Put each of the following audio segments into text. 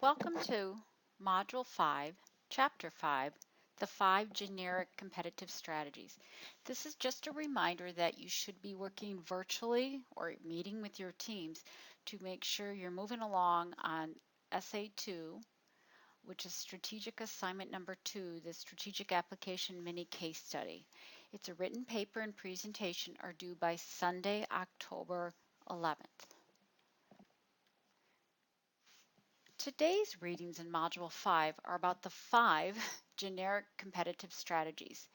Welcome to Module 5, Chapter 5, the 5 Generic Competitive Strategies. This is just a reminder that you should be working virtually or meeting with your teams to make sure you're moving along on SA2, which is Strategic Assignment Number 2, the Strategic Application Mini Case Study. It's a written paper and presentation are due by Sunday, October 11th. Today's readings in Module 5 are about the 5 generic competitive strategies.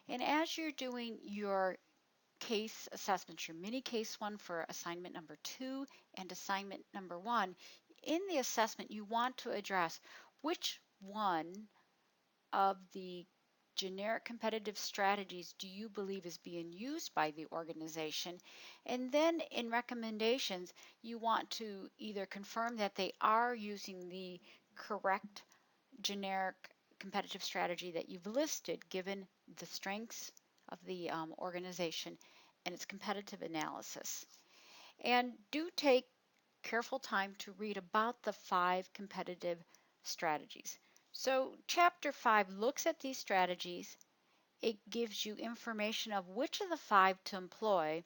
And as you're doing your case assessments, your mini case one for assignment number 2 and assignment number 1, in the assessment you want to address which one of the generic competitive strategies do you believe is being used by the organization? And then in recommendations, you want to either confirm that they are using the correct generic competitive strategy that you've listed given the strengths of the organization and its competitive analysis. And do take careful time to read about the 5 competitive strategies. So Chapter 5 looks at these strategies. It gives you information of which of the 5 to employ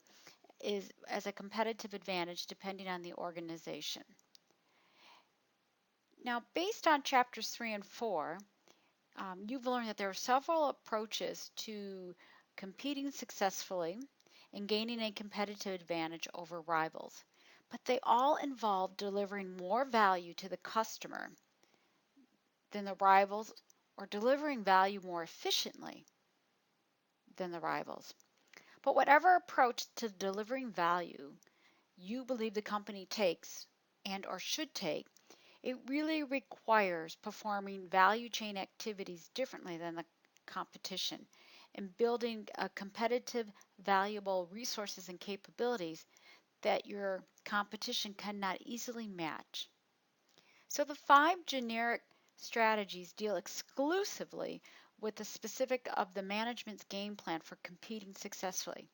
is as a competitive advantage depending on the organization. Now, based on Chapters 3 and 4, you've learned that there are several approaches to competing successfully and gaining a competitive advantage over rivals, but they all involve delivering more value to the customer than the rivals or delivering value more efficiently than the rivals. But whatever approach to delivering value you believe the company takes and or should take, it really requires performing value chain activities differently than the competition and building a competitive, valuable resources and capabilities that your competition cannot easily match. So the 5 generic strategies deal exclusively with the specific of the management's game plan for competing successfully.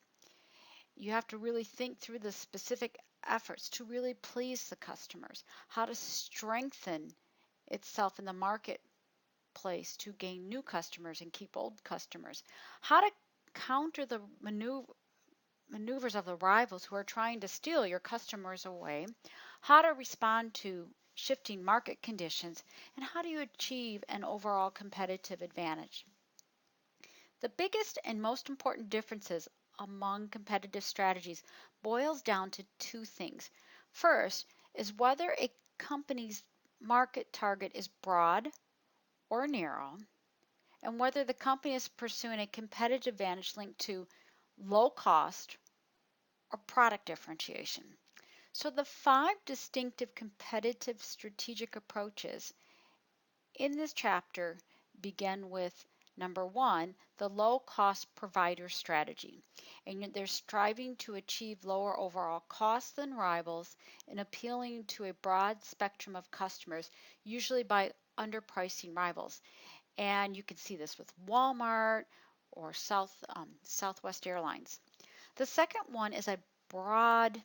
You have to really think through the specific efforts to really please the customers, how to strengthen itself in the marketplace to gain new customers and keep old customers, how to counter the maneuvers of the rivals who are trying to steal your customers away, how to respond to shifting market conditions, and how do you achieve an overall competitive advantage. The biggest and most important differences among competitive strategies boils down to 2 things. First is whether a company's market target is broad or narrow, and whether the company is pursuing a competitive advantage linked to low cost or product differentiation. So the 5 distinctive competitive strategic approaches in this chapter begin with number 1, the low cost provider strategy. And they're striving to achieve lower overall costs than rivals and appealing to a broad spectrum of customers, usually by underpricing rivals. And you can see this with Walmart or Southwest Airlines. The second one is a broad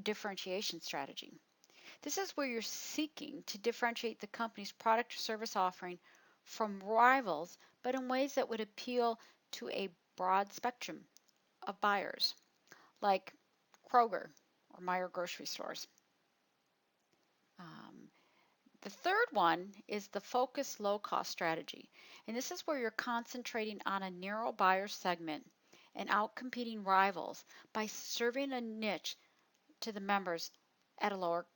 differentiation strategy. This is where you're seeking to differentiate the company's product or service offering from rivals, but in ways that would appeal to a broad spectrum of buyers, like Kroger or Meijer grocery stores. The third one is the focused low-cost strategy, and this is where you're concentrating on a narrow buyer segment and outcompeting rivals by serving a niche to the members at a lower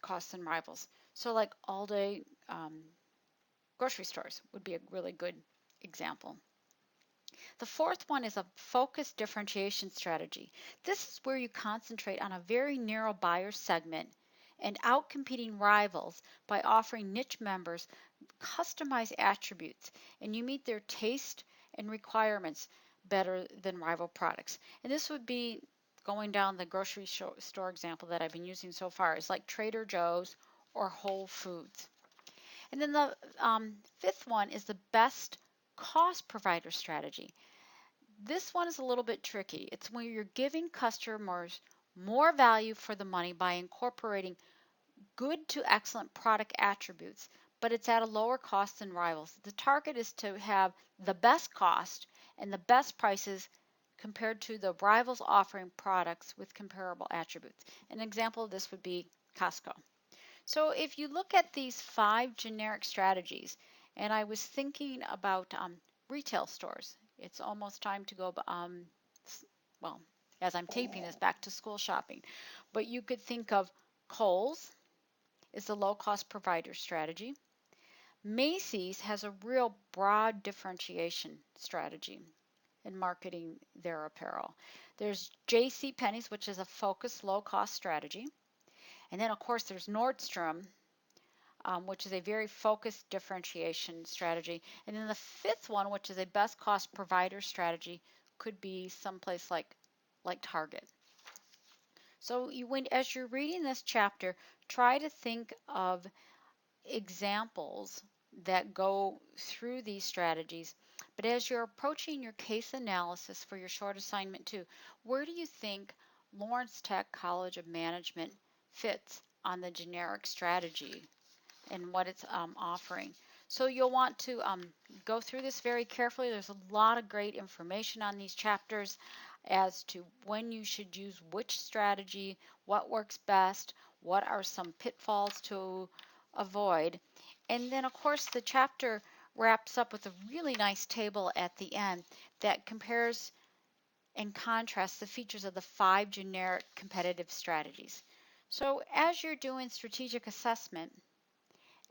cost than rivals. So like all-day grocery stores would be a really good example. The fourth one is a focused differentiation strategy. This is where you concentrate on a very narrow buyer segment and outcompeting rivals by offering niche members customized attributes, and you meet their taste and requirements better than rival products. And this would be going down the grocery store example that I've been using so far, is like Trader Joe's or Whole Foods. And then the fifth one is the best cost provider strategy. This one is a little bit tricky. It's when you're giving customers more value for the money by incorporating good to excellent product attributes, but it's at a lower cost than rivals. The target is to have the best cost and the best prices compared to the rivals offering products with comparable attributes. An example of this would be Costco. So if you look at these 5 generic strategies, and I was thinking about retail stores, it's almost time to go, well, as I'm taping this, back to school shopping. But you could think of Kohl's is the low-cost provider strategy. Macy's has a real broad differentiation strategy in marketing their apparel. There's J.C. Penney's, which is a focused low-cost strategy. And then, of course, there's Nordstrom, which is a very focused differentiation strategy. And then the fifth one, which is a best cost provider strategy, could be someplace like Target. So as you're reading this chapter, try to think of examples that go through these strategies. But as you're approaching your case analysis for your short assignment 2, where do you think Lawrence Tech College of Management fits on the generic strategy and what it's offering? So you'll want to go through this very carefully. There's a lot of great information on these chapters as to when you should use which strategy, what works best, what are some pitfalls to avoid. And then, of course, the chapter wraps up with a really nice table at the end that compares and contrasts the features of the 5 generic competitive strategies. So as you're doing strategic assessment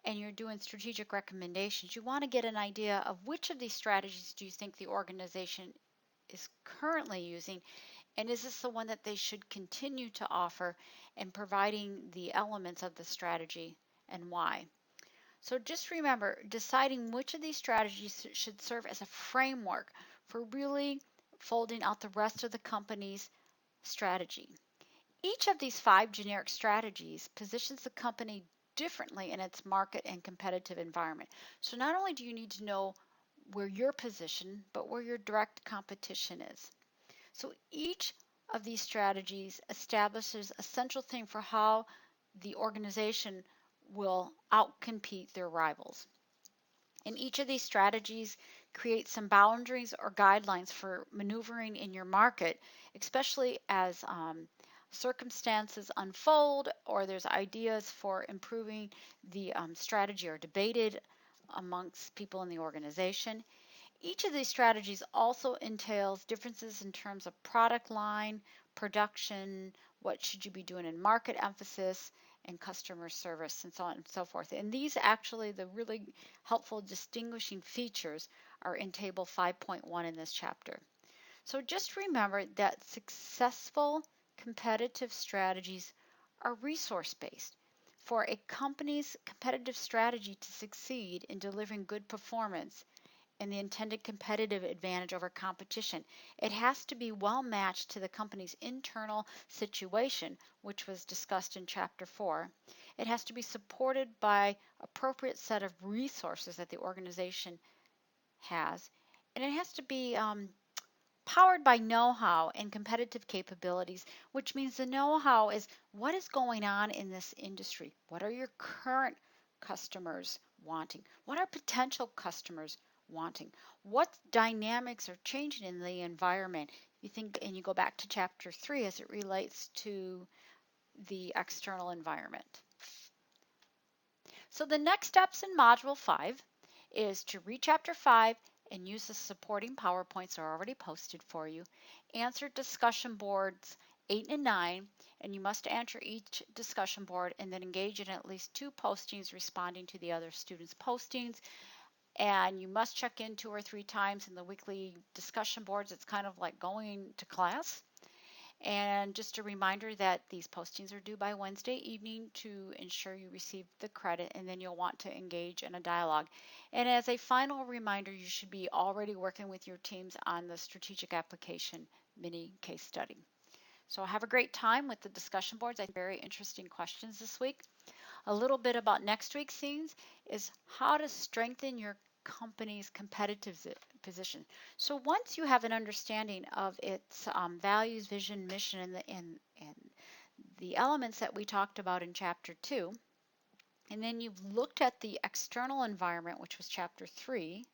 and you're doing strategic recommendations, you want to get an idea of which of these strategies do you think the organization is currently using, and is this the one that they should continue to offer, and providing the elements of the strategy and why. So just remember, deciding which of these strategies should serve as a framework for really folding out the rest of the company's strategy. Each of these 5 generic strategies positions the company differently in its market and competitive environment. So not only do you need to know where you're positioned, but where your direct competition is. So each of these strategies establishes a central theme for how the organization will outcompete their rivals. And each of these strategies create some boundaries or guidelines for maneuvering in your market, especially as circumstances unfold or there's ideas for improving the strategy are debated amongst people in the organization. Each of these strategies also entails differences in terms of product line, production, what should you be doing in market emphasis, and customer service, and so on and so forth. And these actually, the really helpful distinguishing features are in table 5.1 in this chapter. So just remember that successful competitive strategies are resource-based. For a company's competitive strategy to succeed in delivering good performance and the intended competitive advantage over competition, it has to be well matched to the company's internal situation, which was discussed in Chapter 4. It has to be supported by appropriate set of resources that the organization has, and it has to be powered by know-how and competitive capabilities, which means the know-how is what is going on in this industry. What are your current customers wanting? What are potential customers wanting? What dynamics are changing in the environment? You think, and you go back to chapter 3 as it relates to the external environment. So the next steps in module 5 is to read chapter 5 and use the supporting PowerPoints that are already posted for you. Answer discussion boards 8 and 9, and you must answer each discussion board and then engage in at least 2 postings responding to the other students' postings. And you must check in 2 or 3 times in the weekly discussion boards. It's kind of like going to class. And just a reminder that these postings are due by Wednesday evening to ensure you receive the credit, and then you'll want to engage in a dialogue. And as a final reminder, you should be already working with your teams on the strategic application mini case study. So have a great time with the discussion boards. I think very interesting questions this week. A little bit about next week's scenes is how to strengthen your company's competitive position. So once you have an understanding of its values, vision, mission, and the elements that we talked about in Chapter 2, and then you've looked at the external environment, which was Chapter 3,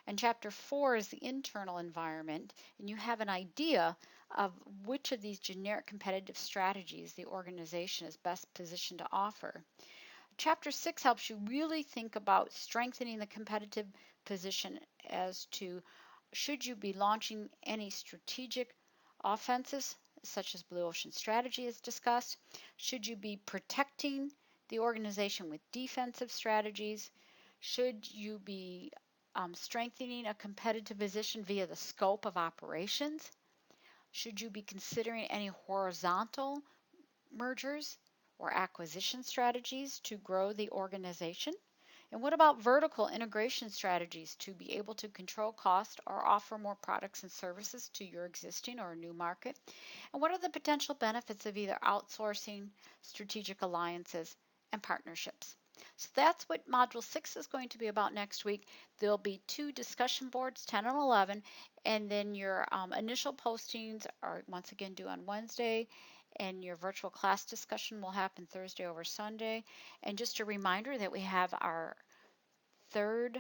and Chapter 4 is the internal environment, and you have an idea of which of these generic competitive strategies the organization is best positioned to offer. Chapter 6 helps you really think about strengthening the competitive position as to should you be launching any strategic offenses, such as blue ocean strategy as discussed? Should you be protecting the organization with defensive strategies? Should you be strengthening a competitive position via the scope of operations? Should you be considering any horizontal mergers or acquisition strategies to grow the organization? And what about vertical integration strategies to be able to control cost or offer more products and services to your existing or new market? And what are the potential benefits of either outsourcing, strategic alliances, and partnerships? So that's what Module 6 is going to be about next week. There'll be 2 discussion boards, 10 and 11, and then your initial postings are once again due on Wednesday, and your virtual class discussion will happen Thursday over Sunday. And just a reminder that we have our third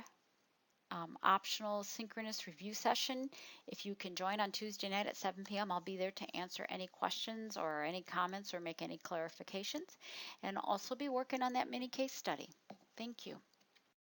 optional synchronous review session. If you can join on Tuesday night at 7 p.m., I'll be there to answer any questions or any comments or make any clarifications. And I'll also be working on that mini case study. Thank you.